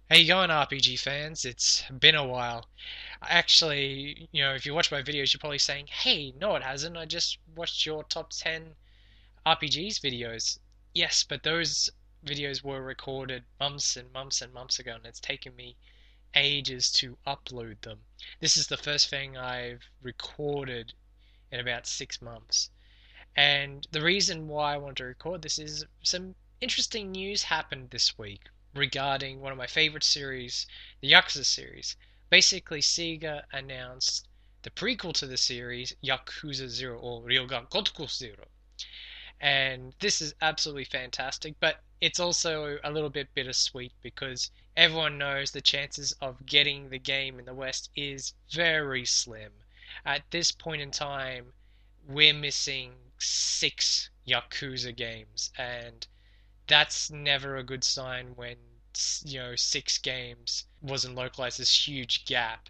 How you going, RPG fans? It's been a while. Actually, if you watch my videos, you're probably saying, "Hey, no, it hasn't. I just watched your top 10 RPGs videos." Yes, but those videos were recorded months and months and months ago, and it's taken me ages to upload them. This is the first thing I've recorded in about 6 months. And the reason why I want to record this is some interesting news happened this week regarding one of my favorite series, the Yakuza series. Basically, Sega announced the prequel to the series, Yakuza Zero or Ryoga Gotoku Zero. And this is absolutely fantastic, but it's also a little bit bittersweet because everyone knows the chances of getting the game in the West is very slim. At this point in time, we're missing 6 Yakuza games, and that's never a good sign when 6 games wasn't localized. This huge gap,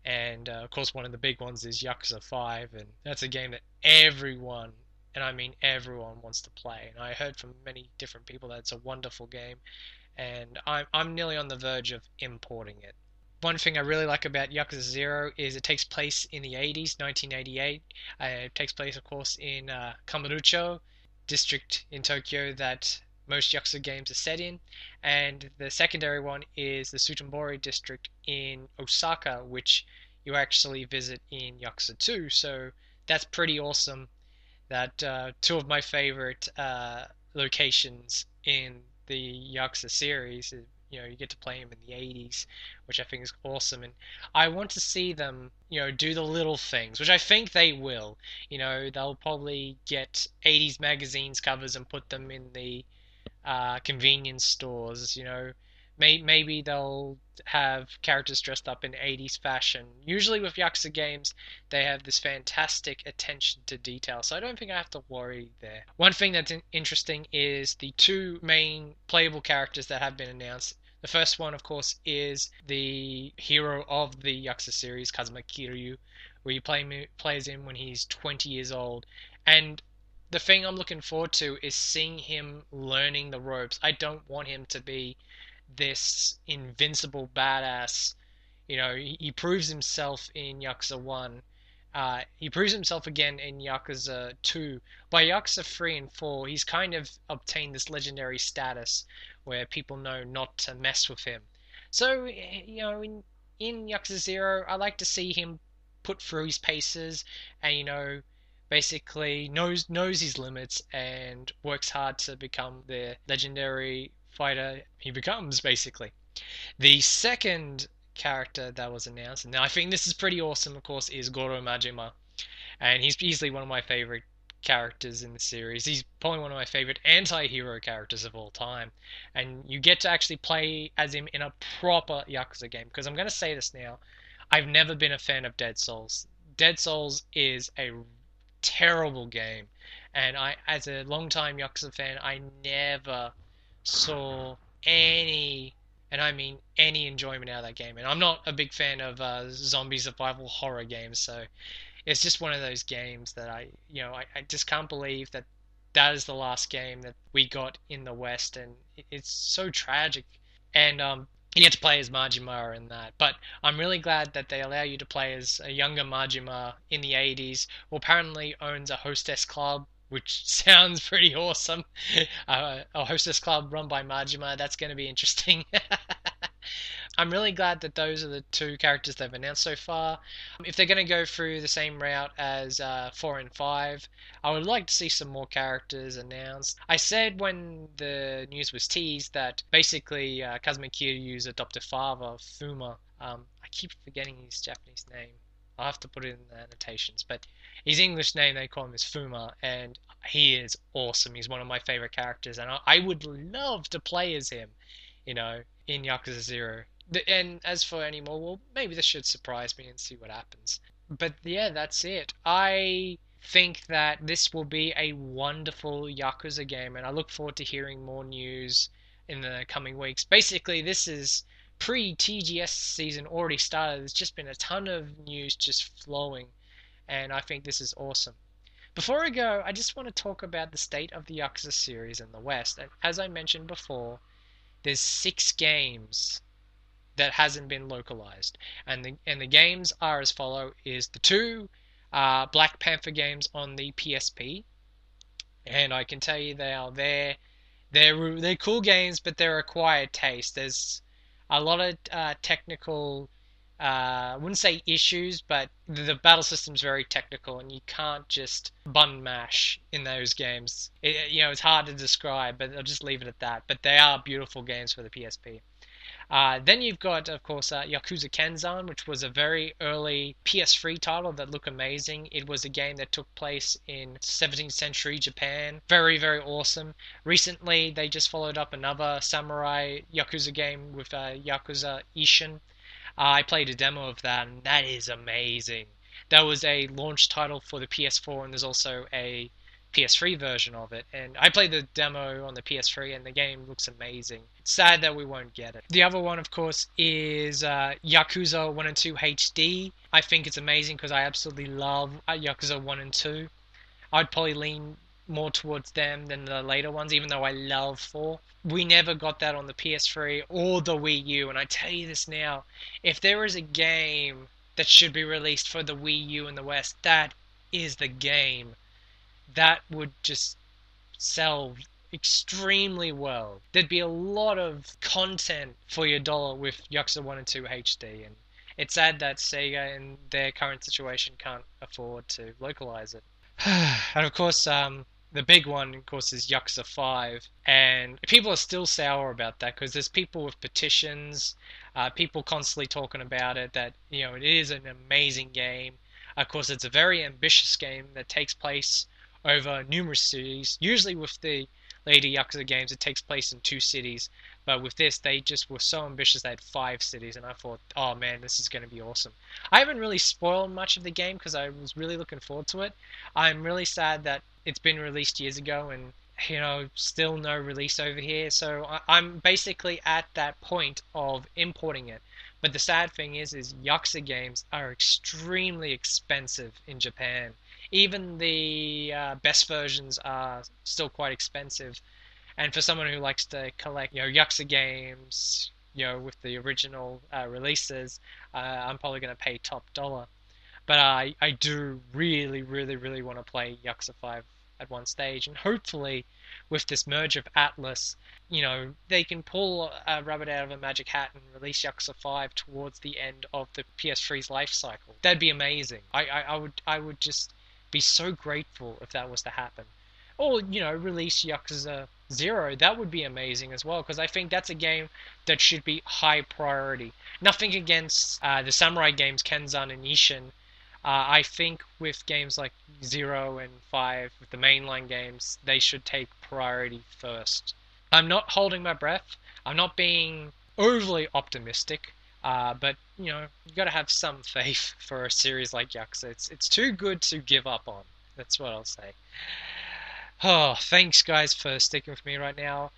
and of course one of the big ones is Yakuza 5, and that's a game that everyone, and I mean everyone, wants to play. And I heard from many different people that it's a wonderful game, and I'm nearly on the verge of importing it. One thing I really like about Yakuza Zero is it takes place in the 80s, 1988. It takes place, of course, in Kamurocho district in Tokyo that most Yakuza games are set in. And the secondary one is the Sutombori district in Osaka, which you actually visit in Yakuza 2. So that's pretty awesome that two of my favorite locations in the Yakuza series. You get to play them in the 80s, which I think is awesome. And I want to see them, do the little things, which I think they will. They'll probably get 80s magazines covers and put them in the convenience stores. Maybe they'll have characters dressed up in 80s fashion. Usually with Yakuza games, they have this fantastic attention to detail, so I don't think I have to worry there. One thing that's interesting is the two main playable characters that have been announced. The first one, of course, is the hero of the Yakuza series, Kazuma Kiryu, where you plays him when he's 20 years old. And the thing I'm looking forward to is seeing him learning the ropes. I don't want him to be this invincible badass. He proves himself in Yakuza 1. He proves himself again in Yakuza 2. By Yakuza 3 and 4, he's kind of obtained this legendary status where people know not to mess with him. So, in Yakuza 0, I like to see him put through his paces and, basically knows his limits and works hard to become the legendary fighter he becomes, basically. The second character that was announced, and I think this is pretty awesome, of course, is Goro Majima. And he's easily one of my favorite characters in the series. He's probably one of my favorite anti-hero characters of all time. And you get to actually play as him in a proper Yakuza game. Because I'm going to say this now, I've never been a fan of Dead Souls. Dead Souls is a terrible game. And as a long-time Yakuza fan, I never saw any, and I mean any enjoyment out of that game. And I'm not a big fan of zombie survival horror games, so it's just one of those games that I just can't believe that that is the last game that we got in the West, and it's so tragic. And you get to play as Majima in that, but I'm really glad that they allow you to play as a younger Majima in the 80s, who apparently owns a hostess club, which sounds pretty awesome. A hostess club run by Majima, that's going to be interesting. I'm really glad that those are the two characters they've announced so far. If they're going to go through the same route as 4 and 5, I would like to see some more characters announced. I said when the news was teased that basically Kazuma Kiryu's adoptive father, Fuma, I keep forgetting his Japanese name. I'll have to put it in the annotations, but his English name, they call him is Fuma, and he is awesome. He's one of my favorite characters, and I would love to play as him, in Yakuza 0. And as for any more, well, maybe this should surprise me and see what happens. But yeah, that's it. I think that this will be a wonderful Yakuza game, and I look forward to hearing more news in the coming weeks. Basically, this is pre-TGS season already started. There's just been a ton of news just flowing, and I think this is awesome. Before I go, I just want to talk about the state of the Yakuza series in the West. And as I mentioned before, there's 6 games that hasn't been localized. And the games are as follow: is the two Black Panther games on the PSP, and I can tell you they are there. They're cool games, but they're acquired taste. There's a lot of technical, I wouldn't say issues, but the battle system's very technical, and you can't just button mash in those games. It's hard to describe, but I'll just leave it at that. But they are beautiful games for the PSP. Then you've got, of course, Yakuza Kenzan, which was a very early PS3 title that looked amazing. It was a game that took place in 17th century Japan. Very, very awesome. Recently, they just followed up another samurai Yakuza game with Yakuza Ishin. I played a demo of that, and that is amazing. That was a launch title for the PS4, and there's also a PS3 version of it. And I played the demo on the PS3, and the game looks amazing. It's sad that we won't get it. The other one, of course, is Yakuza 1 and 2 HD. I think it's amazing because I absolutely love Yakuza 1 and 2. I'd probably lean more towards them than the later ones, even though I love 4. We never got that on the PS3 or the Wii U, and I tell you this now, if there is a game that should be released for the Wii U in the West, that is the game. That would just sell extremely well. There'd be a lot of content for your dollar with Yakuza 1 and 2 HD, and it's sad that Sega in their current situation can't afford to localize it. And of course, the big one, of course, is Yakuza 5, and people are still sour about that because there's people with petitions, people constantly talking about it, that, it is an amazing game. Of course, it's a very ambitious game that takes place over numerous cities. Usually with the later Yakuza games, it takes place in 2 cities, but with this, they just were so ambitious they had 5 cities, and I thought, oh man, this is going to be awesome. I haven't really spoiled much of the game because I was really looking forward to it. I'm really sad that it's been released years ago and, still no release over here, so I'm basically at that point of importing it. But the sad thing is Yakuza games are extremely expensive in Japan. Even the best versions are still quite expensive. And for someone who likes to collect, Yakuza games, with the original releases, I'm probably going to pay top dollar. But I do really, really, really want to play Yakuza 5 at one stage. And hopefully, with this merge of Atlas, they can pull a rabbit out of a magic hat and release Yakuza 5 towards the end of the PS3's life cycle. That'd be amazing. I would just be so grateful if that was to happen. Or, release Yakuza Zero. That would be amazing as well, because I think that's a game that should be high priority. Nothing against the samurai games, Kenzan and Ishin. I think with games like 0 and 5, with the mainline games, they should take priority first. I'm not holding my breath. I'm not being overly optimistic. But, you got to have some faith for a series like Yakuza. It's too good to give up on. That's what I'll say. Oh, thanks, guys, for sticking with me right now.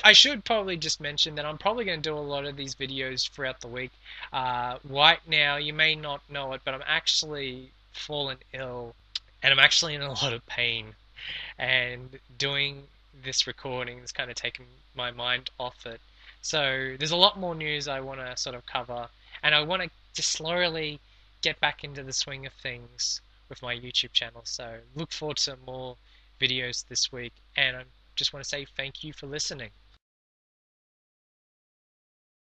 I should probably just mention that I'm probably going to do a lot of these videos throughout the week. Right now, you may not know it, but I'm actually fallen ill, and I'm actually in a lot of pain. And doing this recording is kind of taking my mind off it. So there's a lot more news I want to sort of cover, and I want to just slowly get back into the swing of things with my YouTube channel. So look forward to more videos this week, and I just want to say thank you for listening.